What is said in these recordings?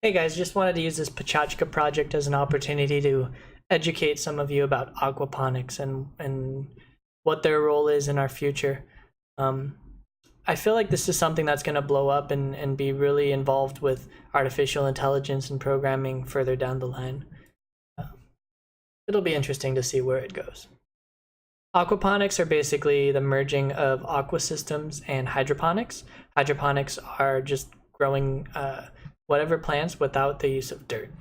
Hey guys, just wanted to use this Pecha project as an opportunity to educate some of you about aquaponics and what their role is in our future. Um, I feel like this is something that's going to blow up and be really involved with artificial intelligence and programming further down the line. Uh, It'll be interesting to see where it goes. Aquaponics are basically the merging of aqua systems and hydroponics. Hydroponics are just growing whatever plants without the use of dirt.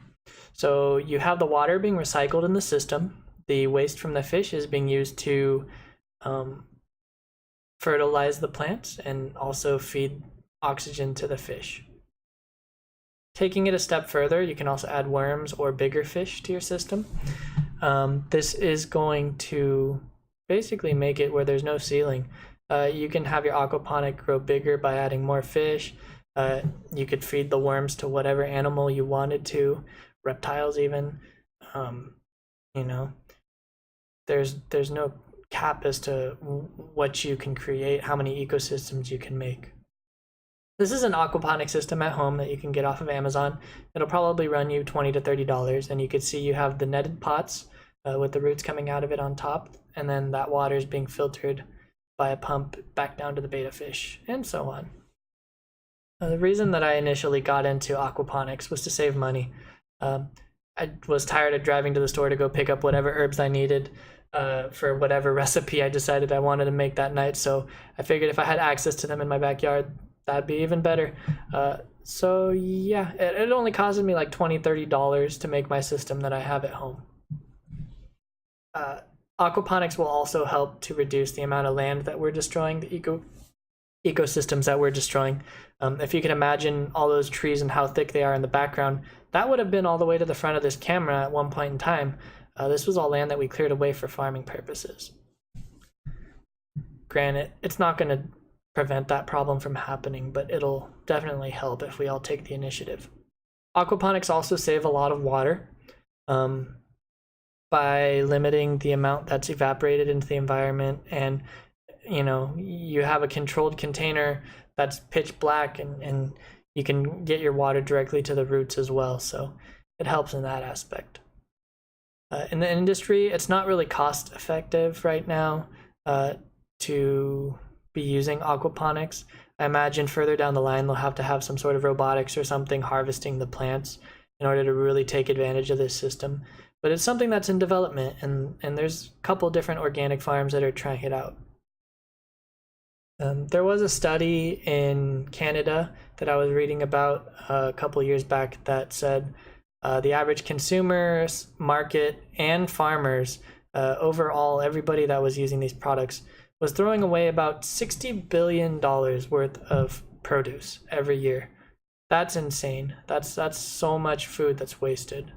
So you have the water being recycled in the system. The waste from the fish is being used to um, fertilize the plants and also feed oxygen to the fish. Taking it a step further, you can also add worms or bigger fish to your system. This is going to basically make it where there's no ceiling. You can have your aquaponic grow bigger by adding more fish. You could feed the worms to whatever animal you wanted to, reptiles even. You know, there's no cap as to what you can create, how many ecosystems you can make. This is an aquaponic system at home that you can get off of Amazon. It'll probably run you $20 to $30, and you can see you have the netted pots with the roots coming out of it on top, and then that water is being filtered by a pump back down to the betta fish, and so on. The reason that I initially got into aquaponics was to save money. I was tired of driving to the store to go pick up whatever herbs I needed for whatever recipe I decided I wanted to make that night, so I figured if I had access to them in my backyard, that'd be even better. So yeah, it only costed me like $20, $30 to make my system that I have at home. Aquaponics will also help to reduce the amount of land that we're destroying, the ecosystems that we're destroying. If you can imagine all those trees and how thick they are in the background, that would have been all the way to the front of this camera at one point in time. This was all land that we cleared away for farming purposes. Granted, it's not going to prevent that problem from happening, but it'll definitely help if we all take the initiative. Aquaponics also save a lot of water by limiting the amount that's evaporated into the environment, and you have a controlled container that's pitch black, and you can get your water directly to the roots as well, so it helps in that aspect. In the industry, it's not really cost effective right now to be using aquaponics. I imagine further down the line they'll have to have some sort of robotics or something harvesting the plants in order to really take advantage of this system. But it's something that's in development, and there's a couple different organic farms that are trying it out. There was a study in Canada that I was reading about a couple years back that said the average consumers, market, and farmers, overall, everybody that was using these products was throwing away about $60 billion worth of produce every year. That's insane. That's so much food that's wasted.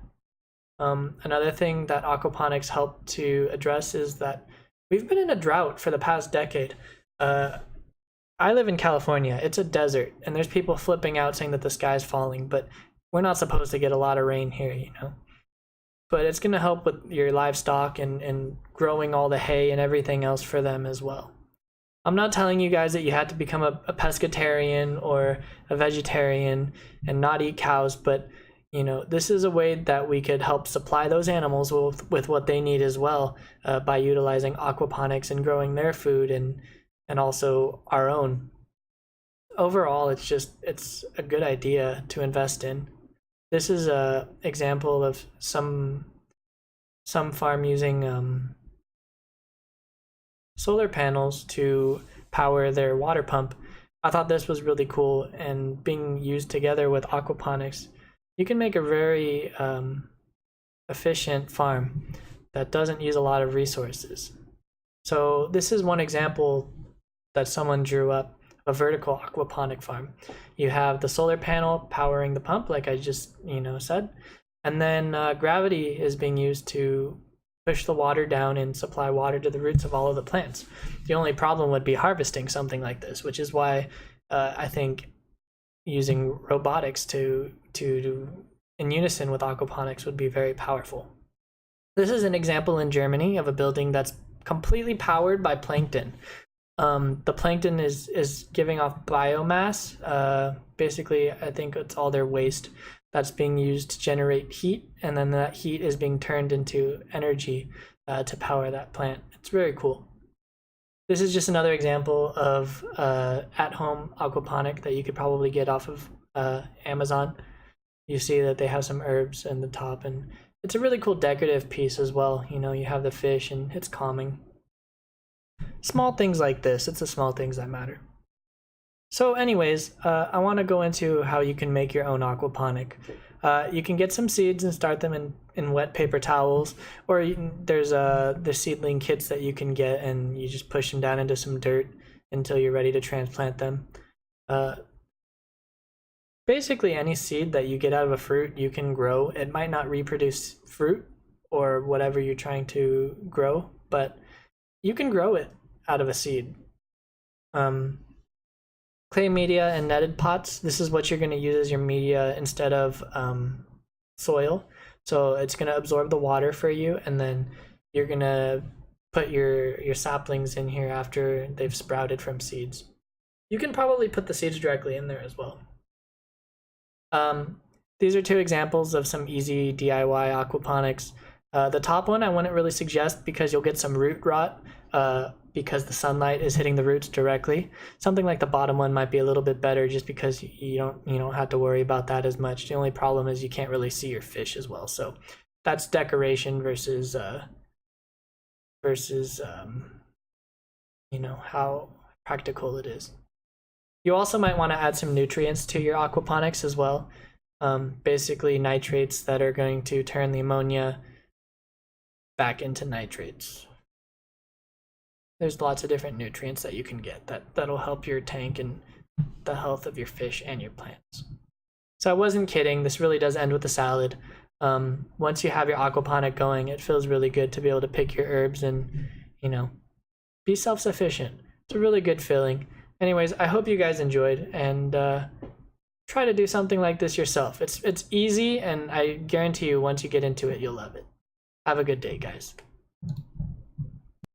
Another thing that aquaponics help to address is that we've been in a drought for the past decade. I live in California. It's a desert, and there's people flipping out saying that the sky's falling, but we're not supposed to get a lot of rain here, But it's going to help with your livestock and growing all the hay and everything else for them as well. I'm not telling you guys that you have to become a pescatarian or a vegetarian and not eat cows, but this is a way that we could help supply those animals with what they need as well, by utilizing aquaponics and growing their food and also our own. Overall, it's a good idea to invest in. This is a example of some farm using solar panels to power their water pump. I thought this was really cool, and being used together with aquaponics, you can make a very efficient farm that doesn't use a lot of resources. So this is one example that someone drew up, a vertical aquaponic farm. You have the solar panel powering the pump, like I just said, and then gravity is being used to push the water down and supply water to the roots of all of the plants. The only problem would be harvesting something like this, which is why I think using robotics to in unison with aquaponics would be very powerful. This is an example in Germany of a building that's completely powered by plankton. The plankton is giving off biomass. Basically, I think it's all their waste that's being used to generate heat, and then that heat is being turned into energy to power that plant. It's very cool. This is just another example of at-home aquaponic that you could probably get off of Amazon. You see that they have some herbs in the top, and it's a really cool decorative piece as well. You know, you have the fish, and it's calming. Small things like this, it's the small things that matter. So anyways, I want to go into how you can make your own aquaponic. You can get some seeds and start them in wet paper towels, or there's the seedling kits that you can get, and you just push them down into some dirt until you're ready to transplant them. Basically, any seed that you get out of a fruit, you can grow. It might not reproduce fruit or whatever you're trying to grow, but you can grow it out of a seed. Clay media and netted pots, this is what you're going to use as your media instead of soil. So it's going to absorb the water for you, and then you're going to put your saplings in here after they've sprouted from seeds. You can probably put the seeds directly in there as well. These are two examples of some easy DIY aquaponics. The top one I wouldn't really suggest because you'll get some root rot because the sunlight is hitting the roots directly. Something like the bottom one might be a little bit better just because you don't have to worry about that as much. The only problem is you can't really see your fish as well. So that's decoration versus you know, how practical it is. You also might want to add some nutrients to your aquaponics as well. Basically nitrates that are going to turn the ammonia back into nitrates. There's lots of different nutrients that you can get that'll help your tank and the health of your fish and your plants. So I wasn't kidding, this really does end with a salad. Once you have your aquaponic going, it feels really good to be able to pick your herbs and, you know, be self-sufficient. It's a really good feeling. Anyways, I hope you guys enjoyed, and try to do something like this yourself. It's easy, and I guarantee you once you get into it, you'll love it. Have a good day, guys.